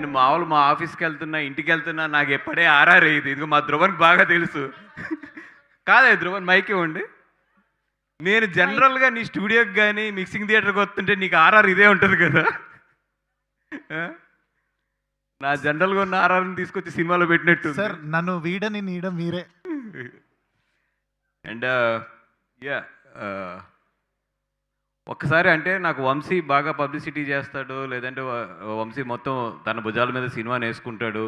నేను మామూలు మా ఆఫీస్కి వెళ్తున్నా, ఇంటికి వెళ్తున్నా, నాకు ఎప్పుడే ఆర్ఆర్ అయ్యింది. ఇదిగో మా ధ్రువన్కి బాగా తెలుసు. కాదే ధ్రువన్ మైక్ ఇవ్వండి. నేను జనరల్గా నీ స్టూడియోకి కానీ మిక్సింగ్ థియేటర్కి వస్తుంటే నీకు ఆర్ఆర్ ఇదే ఉంటుంది కదా. నా జనరల్గా ఉన్న ఆర్ఆర్ని తీసుకొచ్చి సినిమాలో పెట్టినట్టు సార్. నన్ను వీడని నీడ మీరే. అండ్ యా ఒక్కసారి అంటే నాకు వంశీ బాగా పబ్లిసిటీ చేస్తాడు, లేదంటే వంశీ మొత్తం తన భుజాల మీద సినిమాని వేసుకుంటాడు,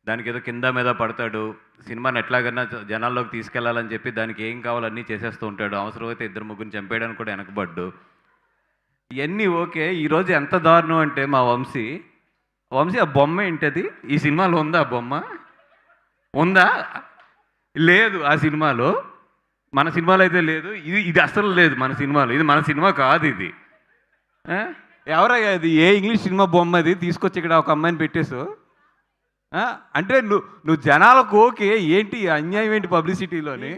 దానికి ఏదో కింద మీద పడతాడు, సినిమాని ఎట్లాగన్నా జనాల్లోకి తీసుకెళ్లాలని చెప్పి దానికి ఏం కావాలన్నీ చేసేస్తూ ఉంటాడు. అవసరమైతే ఇద్దరు ముగ్గురిని చంపేయడానికి కూడా వెనకబడ్డు. ఇవన్నీ ఓకే. ఈరోజు ఎంత దారుణం అంటే మా వంశీ ఆ బొమ్మ ఏంటది? ఈ సినిమాలో ఉందా ఆ బొమ్మ? ఉందా? లేదు ఆ సినిమాలో. మన సినిమాలో అయితే లేదు. ఇది అసలు లేదు మన సినిమాలో. ఇది మన సినిమా కాదు ఇది. ఎవరయ్యా ఇది? ఏ ఇంగ్లీష్ సినిమా బొమ్మ అది? తీసుకొచ్చి ఇక్కడ ఒక అమ్మాయిని పెట్టేసు. అంటే నువ్వు జనాలకు ఓకే, ఏంటి అన్యాయం ఏంటి పబ్లిసిటీలోని?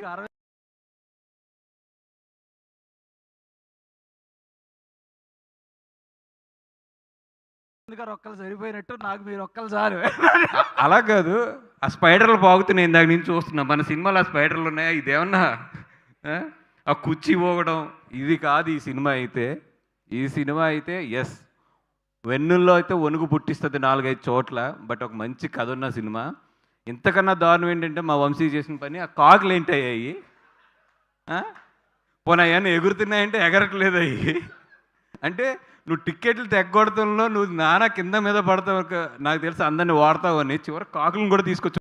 ఒక్కలు సరిపోయినట్టు నాకు మీరు ఒక్కలు చాలు. అలా కాదు, ఆ స్పైడర్లు బాగుతున్నాయి. ఇందాక నేను చూస్తున్నా మన సినిమాలో ఆ స్పైడర్లు ఉన్నాయా? ఇదేమన్నా ఆ కుర్చీ పోగడం ఇది కాదు ఈ సినిమా అయితే. ఈ సినిమా అయితే ఎస్, వెన్నుల్లో అయితే వణుకు పుట్టిస్తుంది 4-5 చోట్ల. బట్ ఒక మంచి కథ ఉన్న సినిమా. ఇంతకన్నా దారుణం ఏంటంటే మా వంశీ చేసిన పని, ఆ కాకులు ఏంటయ్యాయి? పోనీ అవన్నీ ఎగురుతున్నాయంటే ఎగరట్లేదు అయ్యి. అంటే నువ్వు టిక్కెట్లు తెగ్గొడతంలో నువ్వు నానా కింద మీద పడతావు, నాకు తెలిసి అందరినీ వాడతావు అని చివరి కాకులను కూడా తీసుకొచ్చి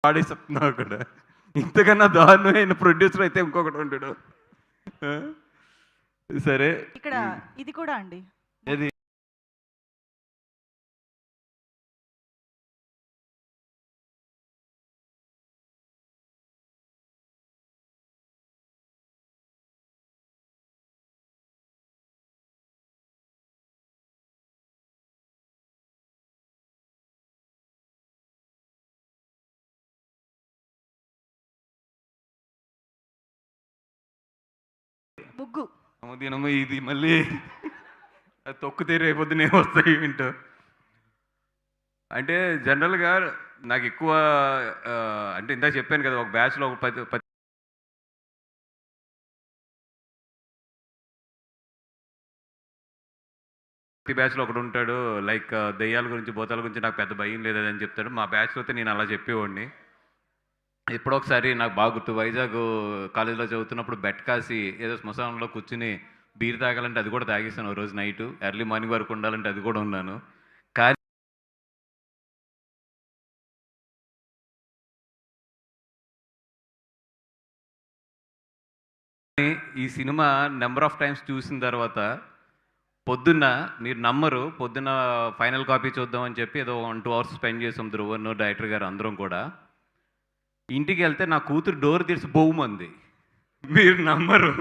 పాడేస్తున్నావు అక్కడ. ఇంతకన్నా దారుణమైన ప్రొడ్యూసర్ అయితే ఇంకొకటి ఉంటాడు. సరే, ఇక్కడ ఇది కూడా అండి. ఏది? ముగ్గు. దినము ఇది మళ్ళీ తొక్కు రేపొద్దునే వస్తాయి వింటూ. అంటే జనరల్గా నాకు ఎక్కువ అంటే ఇందాక చెప్పాను కదా, ఒక బ్యాచ్లో ఒక 10 బ్యాచ్లో ఒకడు ఉంటాడు, లైక్ దెయ్యాల గురించి భూతాల గురించి నాకు పెద్ద భయం లేదని చెప్తాడు. మా బ్యాచ్లో అయితే నేను అలా చెప్పేవాడిని. ఎప్పుడో ఒకసారి నాకు బాగా గుర్తు, వైజాగ్ కాలేజీలో చదువుతున్నప్పుడు బెట్ కాసి ఏదో శ్మశానంలో కూర్చుని బీర్ తాగాలంటే అది కూడా తాగేసాను. ఓ రోజు నైటు ఎర్లీ మార్నింగ్ వరకు ఉండాలంటే అది కూడా ఉన్నాను. కానీ ఈ సినిమా నెంబర్ ఆఫ్ టైమ్స్ చూసిన తర్వాత పొద్దున్న మీరు నమ్మరు, పొద్దున్న ఫైనల్ కాపీ చూద్దామని చెప్పి ఏదో 1-2 అవర్స్ స్పెండ్ చేసాం ధ్రువన్, డైరెక్టర్ గారు అందరం కూడా. ఇంటికి వెళ్తే నా కూతురు డోర్ తెరిచి బొమ్మంది. మీరు నమ్మరు.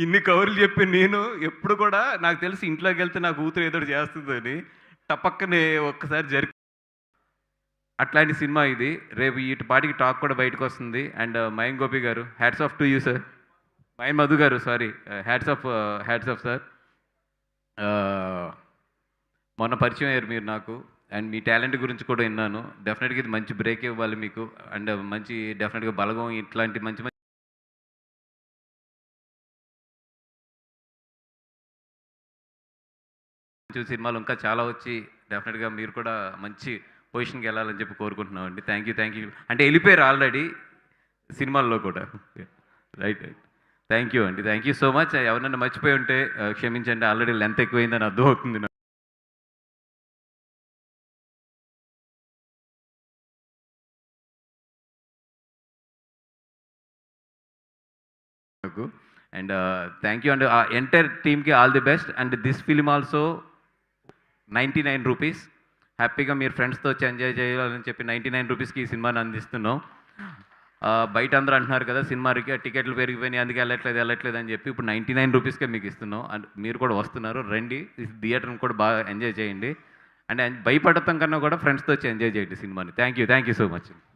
ఇన్ని కవర్లు చెప్పి నేను ఎప్పుడు కూడా నాకు తెలిసి ఇంట్లోకి వెళ్తే నా కూతురు ఏదో చేస్తుందని టపక్కనే ఒక్కసారి అట్లాంటి సినిమా ఇది. రేపు ఇటు పాటికి టాక్ కూడా బయటకు వస్తుంది. అండ్ మయం గోపి గారు, hats off to you sir. Mayam Madhu గారు, సారీ, హ్యాట్స్ ఆఫ్ సార్. మొన్న పరిచయం అయ్యారు మీరు నాకు, అండ్ మీ టాలెంట్ గురించి కూడా విన్నాను. డెఫినెట్గా ఇది మంచి బ్రేక్ ఇవ్వాలి మీకు, అండ్ మంచి డెఫినెట్గా బలగం, ఇట్లాంటి మంచి సినిమాలు ఇంకా చాలా వచ్చి డెఫినెట్గా మీరు కూడా మంచి పొజిషన్కి వెళ్ళాలని చెప్పి కోరుకుంటున్నాం అండి. Thank you. అంటే వెళ్ళిపోయారు ఆల్రెడీ సినిమాల్లో కూడా. రైట్. థ్యాంక్ యూ అండి. Thank you so much. ఎవరన్నా మర్చిపోయి ఉంటే క్షమించండి, ఆల్రెడీ లెంత్ ఎక్కువైందని అర్థమవుతుంది నాకు. And thank you and entire టీమ్కి all the best. And this film also 99 rupees. హ్యాపీగా మీరు ఫ్రెండ్స్తో వచ్చి ఎంజాయ్ చేయాలని చెప్పి 99 రూపీస్కి ఈ సినిమాని అందిస్తున్నాం. బయట అందరూ అంటున్నారు కదా సినిమాకి టికెట్లు పెరిగిపోయినాయి అందుకే వెళ్ళట్లేదు అని చెప్పి ఇప్పుడు 99 రూపీస్కే మీకు ఇస్తున్నాం అండ్ మీరు కూడా వస్తున్నారు రండి థియేటర్ని కూడా బాగా ఎంజాయ్ చేయండి అండ్ భయపడటం కన్నా కూడా ఫ్రెండ్స్తో వచ్చి ఎంజాయ్ చేయండి సినిమాని థ్యాంక్ యూ సో మచ్